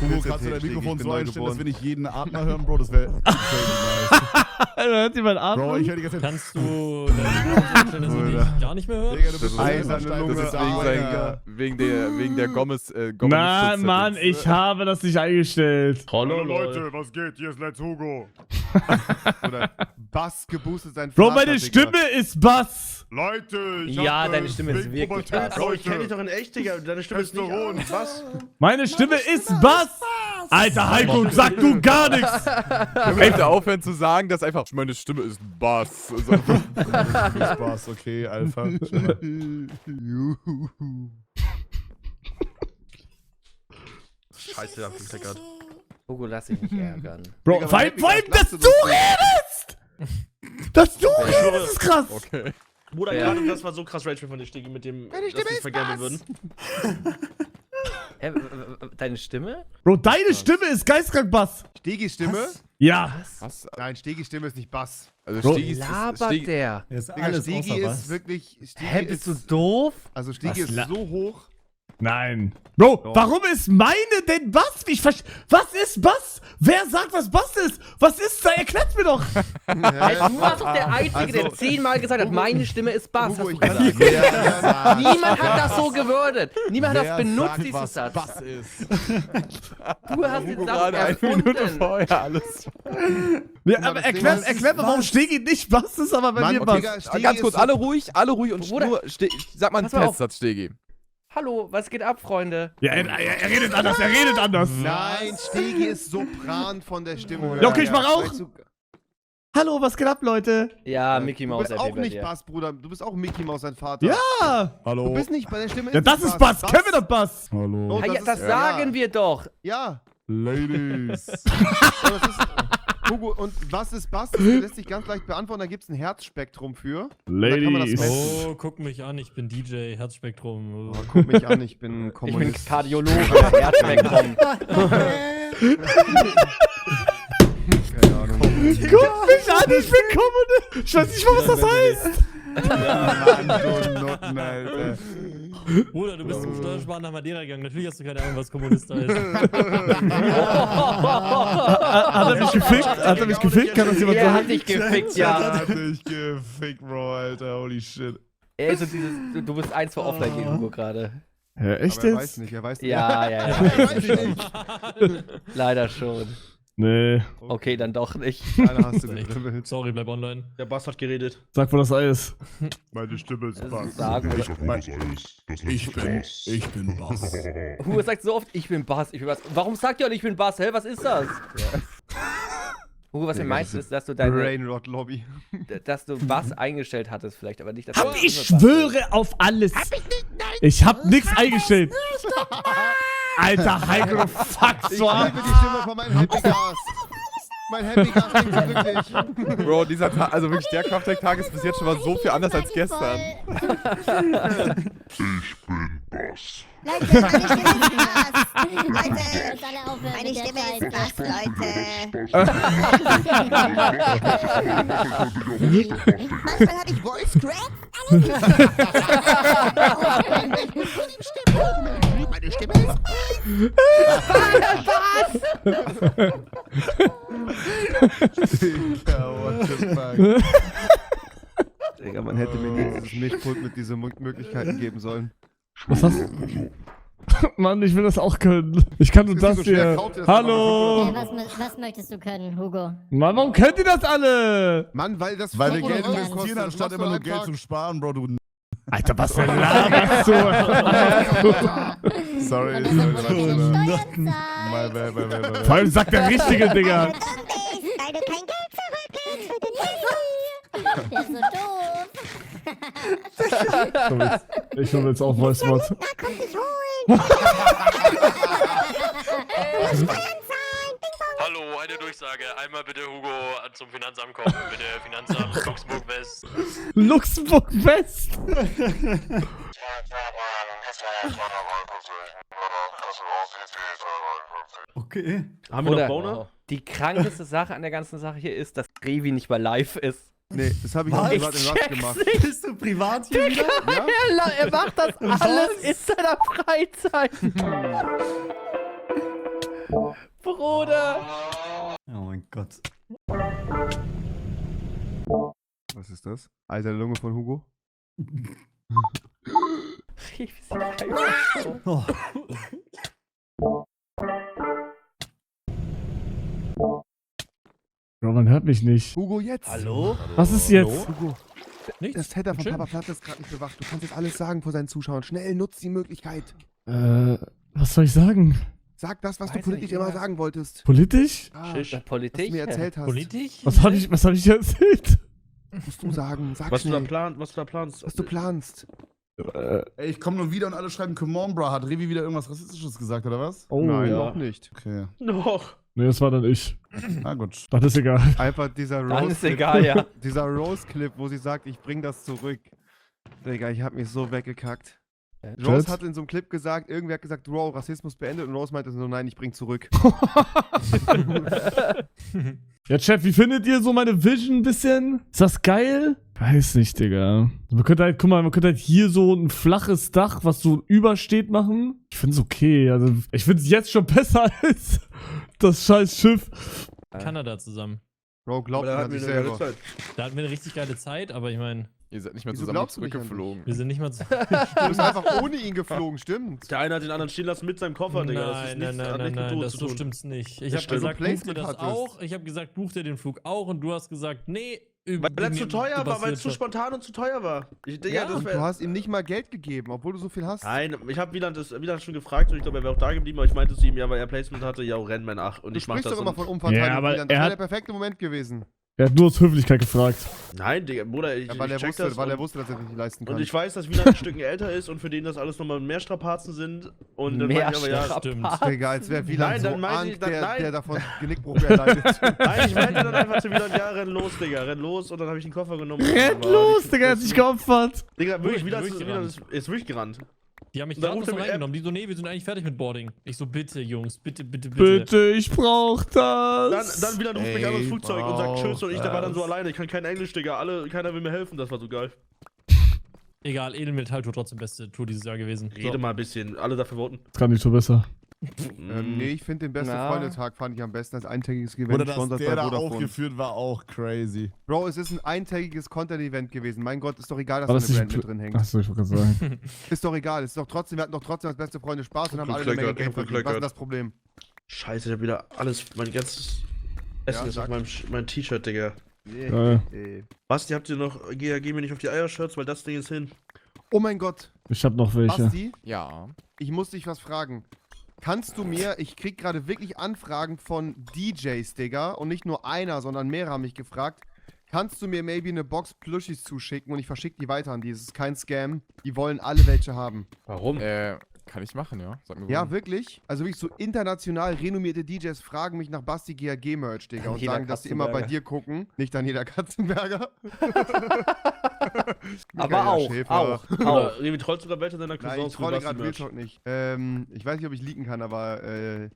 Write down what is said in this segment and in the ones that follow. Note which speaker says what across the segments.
Speaker 1: Hugo, kannst du dein Mikrofon so einstellen, dass wir nicht jeden Atmer hören, Bro? Das wäre nice.
Speaker 2: Hört jemand atmen?
Speaker 1: Bro, ich höre die ganze Zeit.
Speaker 3: Kannst du deine Mikrofon so einstellen, dass wir dich gar nicht mehr hören?
Speaker 1: Digga, du bist
Speaker 4: eiserne Lunge.
Speaker 1: das ist
Speaker 4: Wegen der Gomez.
Speaker 2: Nein, Mann, ich habe das nicht eingestellt.
Speaker 5: Hallo Leute, was geht? Hier ist Let's Hugo.
Speaker 4: Oder Bass geboostet sein
Speaker 2: Bro,
Speaker 4: Vater,
Speaker 2: meine
Speaker 4: Digga.
Speaker 2: Stimme ist Bass.
Speaker 5: Leute, ich
Speaker 6: Ja,
Speaker 5: hab,
Speaker 6: deine Stimme ist
Speaker 5: wegen
Speaker 6: wirklich
Speaker 5: Pubertät,
Speaker 6: Bass.
Speaker 7: Bro, ich kenne dich
Speaker 5: Leute.
Speaker 7: doch in echt, Digga. Deine Stimme ist nicht
Speaker 5: Testosteron.
Speaker 7: was?
Speaker 2: Meine Stimme ist Bass. Alter, Heiko, sag du gar nichts.
Speaker 4: Können wir bitte aufhören zu sagen, dass einfach meine Stimme ist Bass. Also,
Speaker 1: Spaß, okay, Alpha.
Speaker 7: Scheiße, hab gekleckert.
Speaker 6: Hugo, lass dich nicht ärgern.
Speaker 2: Bro,
Speaker 4: Digga,
Speaker 2: vor allem,
Speaker 4: Happy Gas,
Speaker 2: dass
Speaker 4: lass
Speaker 2: du redest. Dass du
Speaker 7: schwöre-
Speaker 2: redest, ist krass.
Speaker 4: okay.
Speaker 7: Bruder,
Speaker 6: Ja.
Speaker 7: gerade das war so krass Rage von dir, Stigi, mit dem, dass wir vergelben würden.
Speaker 6: Deine Stimme?
Speaker 2: Bro, deine Stimme ist geistkrank Bass.
Speaker 4: Stegis Stimme?
Speaker 2: Ja.
Speaker 4: Was? Nein, Stegis Stimme ist nicht Bass. Also
Speaker 2: Bro,
Speaker 4: Stegis
Speaker 6: Labert der?
Speaker 1: Ist
Speaker 4: Digga, Stegi ist wirklich. Stegi
Speaker 6: Hä, bist du
Speaker 4: ist,
Speaker 6: doof?
Speaker 4: also Stegi
Speaker 2: Was
Speaker 4: ist so hoch.
Speaker 2: Nein. Bro,
Speaker 4: Doch.
Speaker 2: warum ist meine denn Bass? Was ist Bass? Wer sagt, was Bass ist? Was ist da? Erklärt mir doch.
Speaker 6: Du warst doch der Einzige, der 10-mal gesagt hat,
Speaker 4: Hugo,
Speaker 6: meine Stimme ist Bass.
Speaker 4: Hugo,
Speaker 6: Hast
Speaker 4: ich
Speaker 6: du
Speaker 4: kann
Speaker 6: gesagt?
Speaker 4: ja,
Speaker 6: Niemand hat das so gewürdet. Niemand hat das
Speaker 1: Wer
Speaker 6: benutzt,
Speaker 1: sagt,
Speaker 6: diesen
Speaker 1: was
Speaker 6: Satz.
Speaker 1: Bass ist.
Speaker 6: Du hast den
Speaker 4: Hugo
Speaker 6: Satz
Speaker 4: gerade eine Minute
Speaker 6: erfunden.
Speaker 4: vorher alles.
Speaker 2: Ja,
Speaker 4: mal,
Speaker 2: aber
Speaker 4: das Ding
Speaker 2: erklärt
Speaker 4: ist,
Speaker 2: mir, warum Stegi nicht Bass ist, aber bei
Speaker 4: Mann,
Speaker 2: mir
Speaker 4: okay,
Speaker 2: Bass.
Speaker 4: Stegi
Speaker 8: Ganz kurz,
Speaker 4: ist
Speaker 8: alle ruhig und
Speaker 6: Bruder,
Speaker 8: nur, sag mal einen
Speaker 6: pass mal auf.
Speaker 8: Testsatz, Stegi.
Speaker 6: Hallo, was geht ab, Freunde?
Speaker 2: Ja, er redet anders, er redet anders.
Speaker 4: Nein, Stegi ist Sopran von der Stimme.
Speaker 2: Ja, okay, ich mach auch.
Speaker 4: Weißt du,
Speaker 2: Hallo, was geht ab, Leute?
Speaker 6: Ja, Mickey
Speaker 4: du
Speaker 6: Mouse
Speaker 4: bist auch
Speaker 6: RP bei
Speaker 4: nicht
Speaker 6: dir.
Speaker 4: Bass, Bruder. Du bist auch Mickey Mouse, sein Vater.
Speaker 2: Ja.
Speaker 4: Du
Speaker 1: Hallo.
Speaker 4: bist nicht bei der Stimme.
Speaker 2: Ja, das ist Bass. Kevin hat Bass.
Speaker 1: Hallo.
Speaker 4: Oh,
Speaker 6: Ah, ja,
Speaker 4: das
Speaker 6: das
Speaker 4: ist-
Speaker 6: sagen
Speaker 4: ja.
Speaker 6: wir doch.
Speaker 4: Ja.
Speaker 1: Ladies.
Speaker 4: Aber das ist, Hugo, und was ist Bass? Das lässt sich ganz leicht beantworten. Da gibt es ein Herzspektrum für. kann man das
Speaker 2: Ladies.
Speaker 4: messen.
Speaker 3: Oh, guck mich an, ich bin DJ, Herzspektrum.
Speaker 4: Oh, guck mich an, ich bin
Speaker 6: Ich bin
Speaker 4: Kommunist.
Speaker 6: Kardiologe, Herzspektrum.
Speaker 4: Keine Ahnung.
Speaker 2: Guck mich an, ich bin Kommunist. Ich weiß nicht mal, was das heißt.
Speaker 4: Mann, du Nutten, Alter.
Speaker 3: Bruder, du bist zum Steuersparen nach Madeira gegangen. Natürlich hast du keine Ahnung, was Kommunist heißt.
Speaker 2: Hat er mich gefickt? Hat er mich gefickt? Kann das jemand
Speaker 6: Er hat
Speaker 2: sagen?
Speaker 6: dich gefickt, ja.
Speaker 1: Hat dich gefickt, Bro, Alter. Holy shit.
Speaker 6: Ey, so dieses, du bist 1 für offline gegen Hugo gerade.
Speaker 2: Ja, echt
Speaker 4: Aber er weiß
Speaker 2: jetzt?
Speaker 4: nicht, er weiß nicht.
Speaker 6: Ja, ja, ja.
Speaker 4: Er weiß nicht.
Speaker 6: Leider schon.
Speaker 2: Nee.
Speaker 6: Okay, dann doch nicht.
Speaker 4: Einer hast du gedribbelt.
Speaker 3: Sorry, bleib online.
Speaker 7: Der Bass hat geredet.
Speaker 2: Sag, wo das Ei ist.
Speaker 5: Meine Stimme ist Bass.
Speaker 6: Sagen wir.
Speaker 1: Ich bin Bass.
Speaker 6: Hugo sagt so oft, ich bin Bass, ich bin Bass. Warum sagt ihr alle, ich bin Bass? Hä, was ist das? Hugo, was du meinst, ist, dass du
Speaker 4: Brainrot Lobby.
Speaker 6: dass du Bass eingestellt hattest, vielleicht, aber nicht, dass
Speaker 2: Hab
Speaker 6: du
Speaker 2: ich
Speaker 6: Bass-
Speaker 2: schwöre auf alles. Ich hab nix eingestellt. Alter, Heiko, fuck
Speaker 4: Ich
Speaker 2: so ab.
Speaker 4: liebe die Stimme von meinem Happy Gas. Mein Happy Gas klingt so glücklich.
Speaker 8: Bro, dieser Tag, also wirklich der Kraftwerk-Tag ist bis jetzt schon mal so viel anders als gestern.
Speaker 9: Leute, meine Stimme ist Bass. Leute, meine Stimme ist Bass, Leute. Manchmal habe ich Voice Crack. Meine Stimme ist
Speaker 4: Digga, what the fuck. Digga, man hätte mir nie dieses Mischpult mit diesen Möglichkeiten geben sollen.
Speaker 2: Was hast du? Mann, ich will das auch können. Ich kann nur
Speaker 4: Das ist
Speaker 2: das
Speaker 4: so schwer,
Speaker 2: hier.
Speaker 4: kauft ihr das
Speaker 2: Hallo.
Speaker 9: Was möchtest du können, Hugo?
Speaker 2: Mann, warum könnt ihr das alle?
Speaker 4: Mann, weil das
Speaker 1: Weil wir
Speaker 4: 500
Speaker 1: Geld
Speaker 4: Euro
Speaker 1: investieren,
Speaker 4: kostet, das
Speaker 1: anstatt
Speaker 4: machst
Speaker 1: immer
Speaker 4: du
Speaker 1: nur
Speaker 4: am
Speaker 1: Geld
Speaker 4: Tag.
Speaker 1: zum Sparen, Bro, du.
Speaker 2: Alter, was für laberst du?
Speaker 1: Sorry,
Speaker 9: Und deshalb muss er keine Steuern zahlen.
Speaker 1: My bad.
Speaker 2: Vor allem sagt der Richtige, Digga.
Speaker 9: Weil du kein Geld zurückkriegst für den Handy. Der ist so doof.
Speaker 2: Ich will jetzt auch Voice Mod.
Speaker 9: Na, komm dich holen.
Speaker 3: Hallo, eine Durchsage. Einmal bitte Hugo zum Finanzamt kommen. Bitte Finanzamt Luxemburg West.
Speaker 2: Luxemburg West.
Speaker 7: Okay. Haben wir
Speaker 6: Oder
Speaker 7: noch Boner?
Speaker 6: die krankeste Sache an der ganzen Sache hier ist, dass Revi nicht mal live ist.
Speaker 4: Nee, das habe ich auch
Speaker 7: Was?
Speaker 4: privat in Rust gemacht.
Speaker 7: Bist du privat hier wieder?
Speaker 4: Ja?
Speaker 6: Er macht das alles in seiner Freizeit. Bruder!
Speaker 7: Oh mein Gott.
Speaker 4: Was ist das? Eiserne Lunge von Hugo?
Speaker 7: Oh.
Speaker 2: Bro, man hört mich nicht.
Speaker 4: Hugo, jetzt!
Speaker 6: Hallo?
Speaker 2: Was ist jetzt?
Speaker 4: Hugo,
Speaker 7: Nichts.
Speaker 4: das Header von
Speaker 7: Schön.
Speaker 4: Papa Platt ist gerade nicht bewacht. Du kannst jetzt alles sagen vor seinen Zuschauern. Schnell, nutz die Möglichkeit.
Speaker 2: Was soll ich sagen?
Speaker 4: Sag das, was du
Speaker 6: Weiß
Speaker 4: politisch
Speaker 6: nicht,
Speaker 4: immer
Speaker 6: ja.
Speaker 4: sagen wolltest.
Speaker 2: Politisch?
Speaker 4: Ah,
Speaker 7: Schisch.
Speaker 4: was
Speaker 6: Politik?
Speaker 4: du mir erzählt hast.
Speaker 7: Politisch?
Speaker 2: Was hab ich erzählt?
Speaker 4: Musst du sagen. Sag
Speaker 7: Was du da
Speaker 4: schnell,
Speaker 7: planst?
Speaker 4: was du planst.
Speaker 1: Ey, ich komme nur wieder und alle schreiben, come on, bro. Hat Revi wieder irgendwas Rassistisches gesagt, oder was?
Speaker 2: Oh,
Speaker 4: Nein,
Speaker 7: ja.
Speaker 4: noch nicht.
Speaker 1: Okay.
Speaker 7: Noch.
Speaker 2: Nee, das war dann ich.
Speaker 1: Na gut.
Speaker 2: Das ist egal.
Speaker 4: Einfach dieser
Speaker 6: Dann ist
Speaker 4: Rose-Clip,
Speaker 6: egal, ja.
Speaker 4: dieser Rose-Clip, wo sie sagt, ich bring das zurück. Digga, ich hab mich so weggekackt. Rose hat in so einem Clip gesagt, irgendwer hat gesagt, Bro, Rassismus beendet und Rose meinte so, nein, ich bring zurück.
Speaker 2: Ja, Chat, wie findet ihr so meine Vision ein bisschen? Ist das geil? Weiß nicht, Digga. Man könnte halt, guck mal, man könnte halt hier so ein flaches Dach, was so übersteht, machen. Ich find's okay. Also, ich find's jetzt schon besser als das scheiß Schiff.
Speaker 10: Kanada zusammen.
Speaker 4: Bro, glaubt
Speaker 7: Aber da
Speaker 4: an
Speaker 7: hatten wir
Speaker 4: sich
Speaker 7: eine geile
Speaker 4: selber.
Speaker 7: Zeit.
Speaker 10: Da hatten wir eine richtig geile Zeit, aber ich meine,
Speaker 8: Ihr seid nicht mehr
Speaker 4: Wieso
Speaker 8: zusammen
Speaker 4: glaubst du nicht an
Speaker 8: zurückgeflogen.
Speaker 10: wir sind nicht mal zu.
Speaker 4: Du bist einfach ohne ihn geflogen, stimmt.
Speaker 7: Der eine hat den anderen stehen lassen mit seinem Koffer, Digga. Das ist
Speaker 10: Nein,
Speaker 7: nichts, hat
Speaker 10: nein,
Speaker 7: nichts mit
Speaker 10: nein,
Speaker 7: Tod
Speaker 10: das
Speaker 7: zu
Speaker 10: so
Speaker 7: tun.
Speaker 10: stimmt's nicht. Ich
Speaker 7: Das
Speaker 10: habe
Speaker 7: stimmt.
Speaker 10: gesagt,
Speaker 4: Wenn du
Speaker 10: buch dir das
Speaker 4: Placement hattest.
Speaker 10: auch. Ich habe gesagt, buch dir den Flug auch und du hast gesagt, nee.
Speaker 7: Weil er zu teuer war, weil es zu spontan und zu teuer war. Digga,
Speaker 10: Ja,
Speaker 7: das
Speaker 4: Und du
Speaker 7: wär...
Speaker 4: hast ihm nicht mal Geld gegeben, obwohl du so viel hast.
Speaker 7: Nein, ich hab Wieland schon gefragt und ich glaube, er wäre auch da geblieben, aber ich meinte zu ihm, ja, weil er Placement hatte, ja, renn mein Ach. Und
Speaker 4: Du
Speaker 7: ich mach
Speaker 4: sprichst
Speaker 7: das
Speaker 4: doch immer
Speaker 7: und...
Speaker 4: von Umverteilung.
Speaker 2: Ja, aber
Speaker 4: Wieland. Das
Speaker 2: er
Speaker 4: wäre
Speaker 2: hat-
Speaker 4: der perfekte Moment gewesen.
Speaker 2: Er hat nur aus Höflichkeit gefragt.
Speaker 7: Nein, Digga, Bruder, ich,
Speaker 4: Ja, weil
Speaker 7: ich
Speaker 4: er
Speaker 7: check
Speaker 4: wusste,
Speaker 7: das
Speaker 4: weil er
Speaker 7: und-
Speaker 4: wusste, dass er sich nicht leisten kann.
Speaker 7: Und ich weiß, dass Wieland ein Stück älter ist und für den das alles nochmal mehr Strapazen sind. Und dann
Speaker 6: Mehr
Speaker 7: meinte ich aber, ja,
Speaker 10: Stimmt.
Speaker 4: Digga, als wäre Wieland
Speaker 7: Nein,
Speaker 4: so
Speaker 7: dann meinte ich-
Speaker 4: Angst,
Speaker 7: dann-
Speaker 4: der,
Speaker 7: nein.
Speaker 4: der davon Genickbruch erleidet.
Speaker 7: Nein, ich meinte dann einfach zu Wieland, ja, renn los, Digga, renn los. Und dann habe ich den Koffer genommen.
Speaker 2: Rennt los, Digga, er hat sich geopfert.
Speaker 7: Digga, wirklich,
Speaker 10: Durch-
Speaker 7: Wieland ist durchgerannt.
Speaker 10: Die haben mich
Speaker 7: Da
Speaker 10: gerade
Speaker 7: ruft
Speaker 10: noch
Speaker 7: er mir-
Speaker 10: reingenommen. Die so, nee, wir sind eigentlich fertig mit Boarding. Ich so, bitte, Jungs, bitte, bitte, bitte.
Speaker 2: Bitte, ich brauch das.
Speaker 7: Dann Wieland ruft mich an ins
Speaker 1: Ey,
Speaker 7: Flugzeug und sagt Tschüss und ich, der war dann so
Speaker 2: was?
Speaker 7: alleine. Ich kann kein Englisch, Digga. Keiner will mir helfen, das war so geil.
Speaker 10: Egal, Edelmetall-Tour trotzdem beste Tour dieses Jahr gewesen.
Speaker 7: Rede mal ein bisschen, alle dafür voten.
Speaker 2: Das kann nicht so besser.
Speaker 4: Nee, ich finde den besten
Speaker 6: Na.
Speaker 4: Freundetag fand ich am besten als eintägiges Event.
Speaker 1: Oder dass
Speaker 4: gesponsert
Speaker 1: der
Speaker 4: bei
Speaker 1: da
Speaker 4: Vodafone.
Speaker 1: aufgeführt war, auch crazy.
Speaker 4: Bro, es ist ein eintägiges Content-Event gewesen. Mein Gott, ist doch egal, dass
Speaker 2: War
Speaker 4: da
Speaker 2: das
Speaker 4: eine
Speaker 2: nicht
Speaker 4: Brand mit drin hängt.
Speaker 2: Achso, ich wollte gerade sagen.
Speaker 4: Ist doch egal, ist doch trotzdem, wir hatten doch trotzdem als beste Freunde Spaß und haben alle eine Menge Geld verdient. Was ist das Problem?
Speaker 7: Scheiße, ich hab wieder alles, mein ganzes Essen ist auf mein T-Shirt, Digga.
Speaker 2: Geil.
Speaker 7: Basti, habt ihr noch, geh mir nicht auf die Eiershirts, weil das Ding ist hin.
Speaker 4: Oh mein Gott,
Speaker 2: Ich hab noch welche.
Speaker 4: Basti,
Speaker 8: Ja.
Speaker 4: ich muss dich was fragen. Kannst du mir, ich krieg gerade wirklich Anfragen von DJs, Digga, und nicht nur einer, sondern mehrere haben mich gefragt, kannst du mir maybe eine Box Plushies zuschicken und ich verschicke die weiter an die? Das ist kein Scam, die wollen alle welche haben.
Speaker 7: Warum?
Speaker 8: Kann ich machen, ja. Sag mir
Speaker 4: Ja,
Speaker 8: warum.
Speaker 4: wirklich? Also wirklich so international renommierte DJs fragen mich nach Basti GAG Merch, Digga, und
Speaker 6: Jeder
Speaker 4: sagen, dass sie immer bei
Speaker 6: Katzenberger.
Speaker 4: dir gucken. Nicht an jeder Katzenberger.
Speaker 6: Aber
Speaker 4: Michaela
Speaker 6: auch,
Speaker 4: Schäfer.
Speaker 6: auch.
Speaker 7: Oder Revi trollst sogar welche deiner
Speaker 4: Nein,
Speaker 7: Cousins
Speaker 4: ich trolle
Speaker 7: für
Speaker 4: gerade
Speaker 7: Basti
Speaker 4: Real Talk nicht. Ich weiß nicht, ob ich leaken kann, aber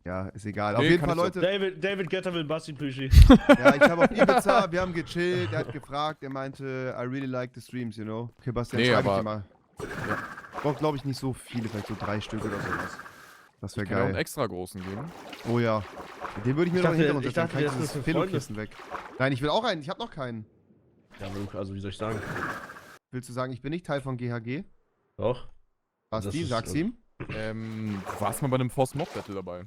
Speaker 4: ja, ist egal. Auf
Speaker 8: Nee,
Speaker 4: jeden
Speaker 8: kann
Speaker 4: Fall,
Speaker 8: ich doch.
Speaker 4: Leute,
Speaker 7: David Getter will einen Basti Plüschi.
Speaker 4: ja, ich habe auf Ibiza, wir haben gechillt, er hat gefragt, er meinte, I really like the streams, you know. Okay, Bastian,
Speaker 8: Nee,
Speaker 4: schreib ich
Speaker 8: aber-
Speaker 4: dir mal. Ja. Braucht, glaube ich, nicht so viele, vielleicht so 3 Stück oder sowas. Das wäre
Speaker 8: Kann auch einen
Speaker 4: geil.
Speaker 8: extra großen geben.
Speaker 4: Oh ja. Den würde ich mir
Speaker 7: Ich
Speaker 4: noch
Speaker 7: dachte,
Speaker 4: hintergrund
Speaker 7: ich
Speaker 4: setzen,
Speaker 7: dachte,
Speaker 4: dann
Speaker 7: der
Speaker 4: kann ich
Speaker 7: ist
Speaker 4: dieses
Speaker 7: nur für
Speaker 4: Pillow-Kissen weg. Nein, ich will auch einen, ich habe noch keinen.
Speaker 7: Ja, also wie soll ich sagen?
Speaker 4: Willst du sagen, ich bin nicht Teil von GHG?
Speaker 7: Doch.
Speaker 4: Basti,
Speaker 7: Das ist-
Speaker 4: sag's ihm.
Speaker 8: Du warst mal bei einem Force Mob Battle dabei.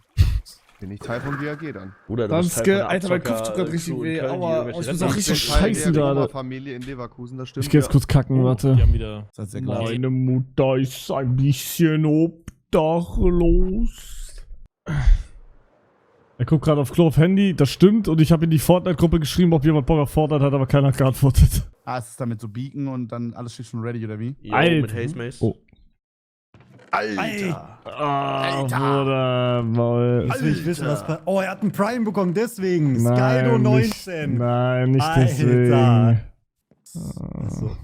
Speaker 4: Bin ich Teil von GHG dann.
Speaker 7: Bruder,
Speaker 2: Danske, Alter, mein Kopf tut grad richtig weh. Aua, ich muss auch richtig
Speaker 4: Ich bin Teil
Speaker 2: scheißen
Speaker 4: der
Speaker 2: gerade.
Speaker 4: Familie in Leverkusen, das stimmt.
Speaker 2: Ich geh jetzt kurz kacken,
Speaker 10: Die
Speaker 2: warte.
Speaker 10: haben wieder.
Speaker 1: Das hat sehr gleich.
Speaker 2: Meine Mutter ist ein bisschen obdachlos. Er guckt gerade auf Klo auf Handy, das stimmt. Und ich habe in die Fortnite-Gruppe geschrieben, ob jemand Bock auf Fortnite hat, aber keiner hat geantwortet.
Speaker 1: Ah, es ist damit so Beacon und dann alles steht schon ready, oder wie?
Speaker 7: Yo,
Speaker 2: Alter.
Speaker 7: mit Haze Mace.
Speaker 2: Oh.
Speaker 7: Alter.
Speaker 2: Ah, Bruder, Maul.
Speaker 7: Alter.
Speaker 11: will ich wissen, was bei. Oh, er hat einen Prime bekommen, deswegen.
Speaker 2: Nein,
Speaker 11: Skydo
Speaker 2: nicht,
Speaker 11: 19.
Speaker 2: nein, nicht
Speaker 11: Alter.
Speaker 2: deswegen.
Speaker 11: Achso.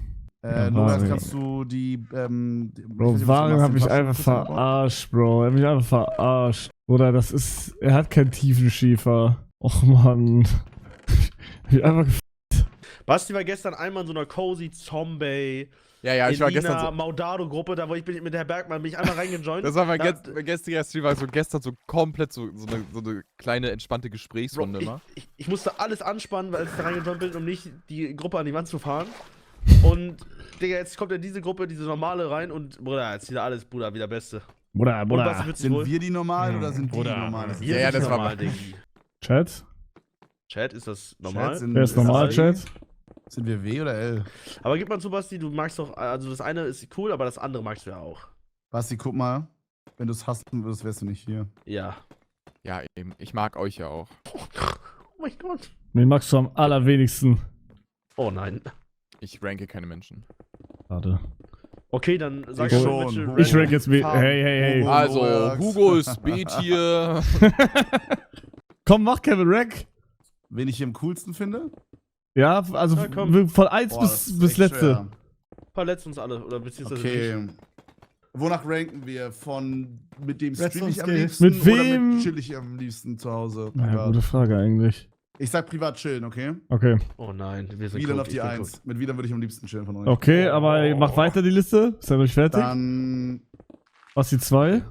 Speaker 2: Ja,
Speaker 1: Lukas,
Speaker 2: Waring.
Speaker 1: kannst du die,
Speaker 2: Bro,
Speaker 1: ich weiß nicht, was
Speaker 2: Waring
Speaker 1: du
Speaker 2: hat mich
Speaker 1: machst,
Speaker 2: einfach
Speaker 1: den Taschen-
Speaker 2: verarscht, Bro. Er hat mich einfach verarscht. Bruder, das ist. Er hat keinen Tiefenschiefer. Och, Mann. Ich einfach
Speaker 7: Basti war gestern einmal in so einer cozy Zombie
Speaker 8: Ja, ich war
Speaker 7: Elina,
Speaker 8: gestern so.
Speaker 7: Maudado-Gruppe, da wo ich mit der Bergmann, bin ich einmal reingejoint.
Speaker 8: Das war mein gestriger Stream, war so gestern so komplett so eine kleine entspannte Gesprächsrunde immer.
Speaker 7: Ich musste alles anspannen, weil ich da reingejoint bin, um nicht die Gruppe an die Wand zu fahren. Und, Digga, jetzt kommt ja diese Gruppe, diese normale rein und, Bruder, jetzt wieder alles, Bruder, wieder Beste.
Speaker 2: Bruder,
Speaker 7: Und was
Speaker 2: Bruder.
Speaker 7: wird's
Speaker 1: Sind
Speaker 7: wohl?
Speaker 1: wir die Normalen oder sind die
Speaker 10: Bruder.
Speaker 1: Normalen?
Speaker 8: Ja, das war mal.
Speaker 7: Diggi.
Speaker 2: Chat?
Speaker 7: Chat, ist das normal?
Speaker 2: Wer ist normal, Chat?
Speaker 1: Sind wir W oder L?
Speaker 7: Aber gib mal zu, Basti, du magst doch, also das eine ist cool, aber das andere magst du ja auch.
Speaker 1: Basti, guck mal. Wenn du es hassen würdest, wärst du nicht hier.
Speaker 7: Ja.
Speaker 8: Ja, eben. Ich mag euch ja auch.
Speaker 7: Oh mein Gott.
Speaker 2: Wen magst du am allerwenigsten?
Speaker 7: Oh nein.
Speaker 8: Ich ranke keine Menschen.
Speaker 2: Warte.
Speaker 7: Okay, dann sag
Speaker 1: Ich
Speaker 7: ich
Speaker 1: schon.
Speaker 7: mal,
Speaker 2: Ich rank jetzt B. Hey, hey, hey.
Speaker 1: Hugo.
Speaker 8: Also,
Speaker 1: Lorax.
Speaker 8: Hugo ist B-Tier.
Speaker 2: Komm, mach Kevin Rack.
Speaker 1: Wen ich hier am coolsten finde?
Speaker 2: Ja, also
Speaker 7: Ja, komm.
Speaker 2: von 1
Speaker 1: Boah, das ist
Speaker 2: bis
Speaker 1: echt
Speaker 2: letzte.
Speaker 1: schwer.
Speaker 7: Verletzt uns alle, oder beziehungsweise
Speaker 1: Okay. Wonach ranken wir? Von mit dem
Speaker 11: Redstone
Speaker 1: stream ich am
Speaker 11: Skill.
Speaker 1: liebsten
Speaker 2: Mit wem?
Speaker 1: oder mit chill ich am liebsten zu Hause?
Speaker 2: Ja,
Speaker 1: Privat?
Speaker 2: gute Frage eigentlich.
Speaker 1: Ich sag privat chillen, okay?
Speaker 2: Okay.
Speaker 7: Oh nein, wir sind
Speaker 1: Wieland
Speaker 7: cool,
Speaker 1: auf die
Speaker 7: ich bin
Speaker 1: 1. Mit Wieland würde ich am liebsten chillen von euch.
Speaker 2: Okay, aber mach weiter die Liste. Ist ja noch nicht fertig?
Speaker 1: Dann,
Speaker 2: Was die 2?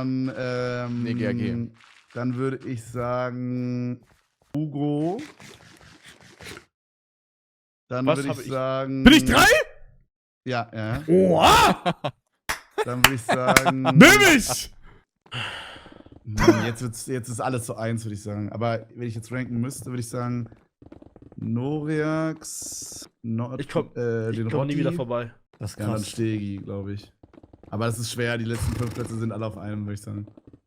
Speaker 8: Nee, GRG.
Speaker 1: Dann würde ich sagen Hugo. Dann
Speaker 7: Was
Speaker 1: würde
Speaker 7: hab
Speaker 1: ich
Speaker 7: ich?
Speaker 1: sagen.
Speaker 2: Bin ich 3?
Speaker 1: Ja, ja.
Speaker 2: Oha!
Speaker 1: Dann würde ich sagen.
Speaker 2: Nimm ich!
Speaker 1: Jetzt ist alles so 1, würde ich sagen. Aber wenn ich jetzt ranken müsste, würde ich sagen Noriax,
Speaker 7: Ich komm
Speaker 1: den
Speaker 7: komm nie wieder
Speaker 1: Rotti.
Speaker 7: vorbei.
Speaker 11: Das ist
Speaker 1: Ja, dann
Speaker 11: krass.
Speaker 1: Stegi, glaube ich. Aber das ist schwer, die letzten 5 Plätze sind alle auf einem, würde ich sagen.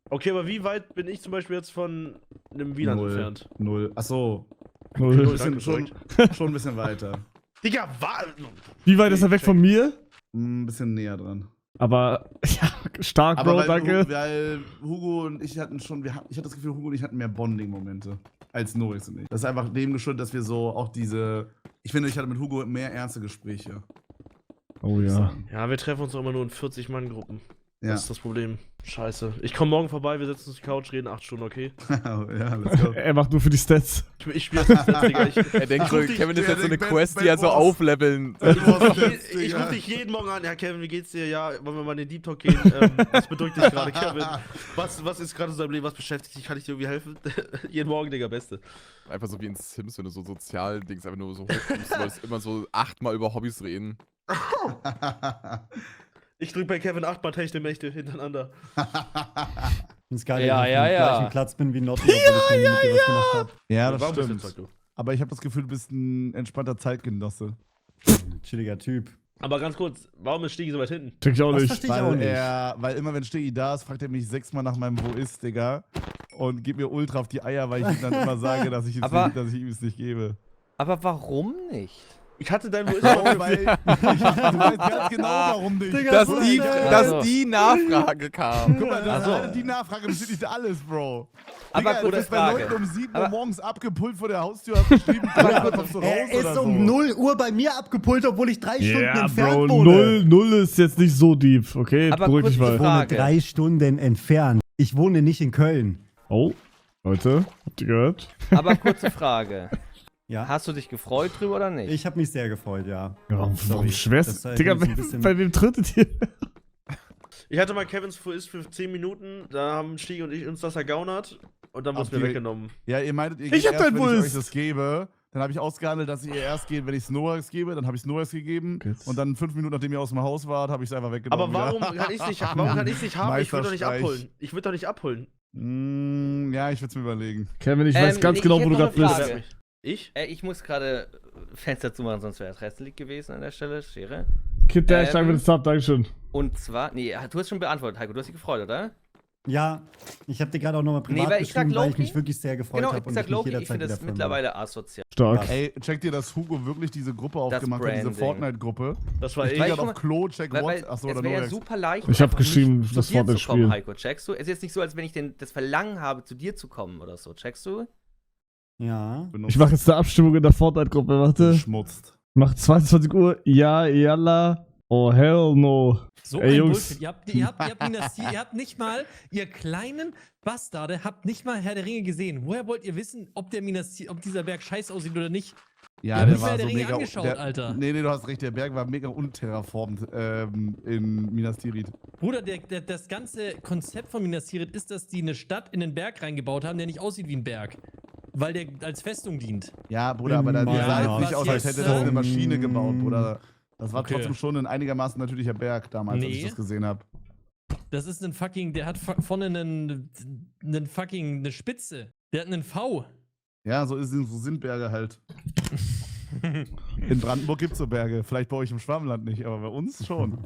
Speaker 7: Okay, aber wie weit bin ich zum Beispiel jetzt von einem Wieland entfernt?
Speaker 1: 0. Achso,
Speaker 2: Null.
Speaker 7: Danke,
Speaker 1: schon ein bisschen weiter.
Speaker 7: Digga,
Speaker 2: Wie weit ist er weg von mir?
Speaker 1: Ein bisschen näher dran.
Speaker 2: Aber, ja, stark,
Speaker 1: Aber
Speaker 2: Bro,
Speaker 1: weil,
Speaker 2: danke.
Speaker 1: weil Hugo und ich hatten schon, ich hatte das Gefühl, Hugo und ich hatten mehr Bonding-Momente als Norix und ich. Das ist einfach dem geschuldet, dass wir so auch diese, ich finde, ich hatte mit Hugo mehr ernste Gespräche.
Speaker 2: Oh ja.
Speaker 7: Ja, wir treffen uns doch immer nur in 40-Mann-Gruppen.
Speaker 1: Ja.
Speaker 7: Das ist das Problem. Scheiße. Ich komme morgen vorbei, wir setzen uns auf die Couch, reden 8 Stunden, okay?
Speaker 1: Ja, let's go.
Speaker 2: Er macht nur für die Stats.
Speaker 7: Ich spiele das jetzt, Digga.
Speaker 8: Er denkt so, Kevin ist jetzt so eine
Speaker 1: Bad-
Speaker 8: Quest,
Speaker 1: Bad
Speaker 8: die er so
Speaker 1: Boss.
Speaker 8: aufleveln.
Speaker 7: Ich rufe dich jeden Morgen an. Ja, Kevin, wie geht's dir? Ja, wollen wir mal in den Deep Talk gehen? Was bedrückt dich gerade, Kevin? Was ist gerade so dein Leben? Was beschäftigt dich? Kann ich dir irgendwie helfen? Jeden Morgen, Digga, Beste.
Speaker 8: Einfach so wie in Sims, wenn du so Sozial-Dings einfach nur so hochkommst, du wolltest immer so 8-mal über Hobbys reden.
Speaker 7: Ich drück bei Kevin 8-mal Techtelmächte hintereinander.
Speaker 11: Ich find's geil,
Speaker 6: Ja,
Speaker 11: dass ich
Speaker 6: ja,
Speaker 11: auf dem
Speaker 6: ja.
Speaker 11: gleichen Platz bin wie Notti, obwohl ich noch nie mit dir was gemacht habe.
Speaker 1: Ja, das
Speaker 7: Warum bist du
Speaker 1: stimmt.
Speaker 7: jetzt, sag du?
Speaker 1: Aber ich habe das Gefühl, du bist ein entspannter Zeitgenosse.
Speaker 11: Chilliger Typ.
Speaker 7: Aber ganz kurz, warum ist Stigi so weit hinten?
Speaker 2: Check ich auch
Speaker 11: Das
Speaker 2: nicht.
Speaker 11: verstehe ich auch nicht.
Speaker 1: Weil immer wenn Stegi da ist, fragt er mich 6-mal nach meinem Wo ist, Digga. Und gibt mir ultra auf die Eier, weil ich ihm dann immer sage, dass ich,
Speaker 6: Aber-
Speaker 1: dass ich ihm es nicht gebe.
Speaker 6: Aber warum nicht?
Speaker 7: Ich hatte dein Wo ist
Speaker 1: Weil du weißt ganz genau, warum nicht.
Speaker 11: Digga,
Speaker 8: Dass
Speaker 11: so
Speaker 8: die,
Speaker 11: schnell.
Speaker 8: dass die Nachfrage kam.
Speaker 1: Guck mal, das
Speaker 6: Ach so.
Speaker 1: die Nachfrage bestätigt alles, Bro.
Speaker 6: Aber
Speaker 1: Digga,
Speaker 6: gute
Speaker 1: du bist bei
Speaker 6: Frage.
Speaker 1: Leuten um 7 Uhr
Speaker 6: Aber-
Speaker 1: morgens abgepult vor der Haustür, hast geschrieben, kommst du raus
Speaker 11: Er ist
Speaker 1: oder
Speaker 11: um
Speaker 1: so.
Speaker 11: 0 Uhr bei mir abgepult, obwohl ich 3 Stunden
Speaker 2: Ja,
Speaker 11: entfernt
Speaker 2: Bro,
Speaker 11: wohne.
Speaker 2: 0 ist jetzt nicht so deep, okay?
Speaker 6: Aber
Speaker 2: Beruhig dich
Speaker 6: kurze
Speaker 2: mal.
Speaker 11: Ich wohne
Speaker 6: Frage.
Speaker 11: 3 Stunden entfernt. Ich wohne nicht in Köln.
Speaker 2: Oh, Leute, habt ihr gehört?
Speaker 6: Aber kurze Frage.
Speaker 11: Ja.
Speaker 6: Hast du dich gefreut drüber oder nicht?
Speaker 11: Ich habe mich sehr gefreut, ja.
Speaker 2: Ja, warum
Speaker 11: Sorry.
Speaker 2: schwerst
Speaker 11: Das
Speaker 2: du?
Speaker 11: heißt,
Speaker 2: Digga,
Speaker 11: wir müssen ein bisschen-
Speaker 2: bei wem tritttet ihr?
Speaker 7: Ich hatte mal Kevins Wo ist für 10 Minuten, da haben Stigi und ich uns das ergaunert und dann wurde es mir
Speaker 1: Okay.
Speaker 7: weggenommen.
Speaker 1: Ja, ihr meintet, ihr
Speaker 2: Ich
Speaker 1: geht
Speaker 2: hab
Speaker 1: erst,
Speaker 2: dein
Speaker 1: wenn ich euch
Speaker 2: Wulst.
Speaker 1: das gebe. Dann habe ich ausgehandelt, dass ihr erst geht, wenn ich es Norax gebe. Dann habe ich es Norax gegeben.
Speaker 2: Jetzt.
Speaker 1: Und dann 5 Minuten, nachdem ihr aus dem Haus wart, habe ich es einfach weggenommen.
Speaker 7: Aber warum kann ich es nicht, warum kann ich's nicht haben? Ich würde doch nicht
Speaker 1: Meisterstreich.
Speaker 7: abholen. Ich würde doch nicht abholen.
Speaker 1: Ja, ich würde es mir überlegen.
Speaker 2: Kevin, ich weiß ganz
Speaker 6: ich
Speaker 2: genau,
Speaker 6: hätte
Speaker 2: wo du
Speaker 6: noch
Speaker 2: gerade
Speaker 6: eine
Speaker 2: bist.
Speaker 6: Frage.
Speaker 7: Ich?
Speaker 6: Ich muss gerade Fenster zumachen, sonst wäre es hässlich gewesen an der Stelle. Schere.
Speaker 2: Kid Dash, danke für den Sub, Dankeschön.
Speaker 6: Und zwar, nee, du hast schon beantwortet, Heiko, du hast dich gefreut, oder?
Speaker 11: Ja, ich habe dir gerade auch nochmal privat
Speaker 6: weil ich sag
Speaker 11: geschrieben, weil ich
Speaker 6: Loki.
Speaker 11: mich wirklich sehr gefreut
Speaker 6: Genau,
Speaker 11: habe
Speaker 6: ich
Speaker 11: und
Speaker 6: sag
Speaker 11: ich mich
Speaker 6: Loki, ich
Speaker 11: jederzeit
Speaker 6: finde
Speaker 11: wieder
Speaker 6: das
Speaker 11: freuen
Speaker 6: mittlerweile asozial.
Speaker 2: Stark.
Speaker 1: Ey, checkt ihr, dass Hugo wirklich diese Gruppe aufgemacht hat, diese
Speaker 6: Branding.
Speaker 1: Fortnite-Gruppe?
Speaker 7: Das war
Speaker 1: Ich
Speaker 7: ich.
Speaker 1: gehe
Speaker 6: Weiß
Speaker 1: gerade
Speaker 6: schon
Speaker 1: auf Klo, check
Speaker 6: Weil
Speaker 1: what? Achso,
Speaker 6: es
Speaker 1: oder
Speaker 6: wäre ja
Speaker 1: Norax.
Speaker 6: super leicht,
Speaker 2: Ich hab
Speaker 6: einfach
Speaker 2: geschrieben,
Speaker 6: nicht
Speaker 2: das
Speaker 6: zu dir
Speaker 2: Wort ins
Speaker 6: zu kommen,
Speaker 2: Spiel.
Speaker 6: Heiko, checkst du? Es ist jetzt nicht so, als wenn ich das Verlangen habe, zu dir zu kommen oder so, checkst du?
Speaker 11: Ja.
Speaker 1: Benutzt.
Speaker 2: Ich mache jetzt eine Abstimmung in der Fortnite-Gruppe, warte.
Speaker 1: Schmutzt.
Speaker 2: Macht 22 Uhr, ja, yalla. Oh, hell no.
Speaker 10: So
Speaker 2: Ey,
Speaker 10: ein
Speaker 2: Jungs.
Speaker 10: Bullshit. Ihr habt nicht mal, ihr kleinen Bastarde, habt nicht mal Herr der Ringe gesehen. Woher wollt ihr wissen, ob dieser Berg scheiße aussieht oder nicht?
Speaker 1: Ja,
Speaker 10: Ja,
Speaker 1: der
Speaker 10: nicht
Speaker 1: war
Speaker 10: Herr
Speaker 1: so
Speaker 10: der Ringe
Speaker 1: mega.
Speaker 10: angeschaut, Alter.
Speaker 1: Nee, du hast recht, der Berg war mega unterraformt in Minas Tirith.
Speaker 10: Bruder, das ganze Konzept von Minas Tirith ist, dass die eine Stadt in den Berg reingebaut haben, der nicht aussieht wie ein Berg. Weil der als Festung dient.
Speaker 1: Ja, Bruder, aber da
Speaker 11: Ja,
Speaker 1: sah jetzt
Speaker 10: was
Speaker 1: nicht aus, als
Speaker 10: jetzt,
Speaker 1: hätte das eine Maschine gebaut,
Speaker 11: ähm,
Speaker 1: Bruder. Das war
Speaker 10: Okay.
Speaker 1: trotzdem schon ein einigermaßen natürlicher Berg damals, als ich
Speaker 10: Nee.
Speaker 1: das gesehen habe.
Speaker 10: Das ist ein fucking, der hat vorne eine Spitze. Der hat einen V.
Speaker 1: Ja, so sind Berge halt. In Brandenburg gibt's so Berge. Vielleicht bei euch im Schwammland nicht, aber bei uns schon.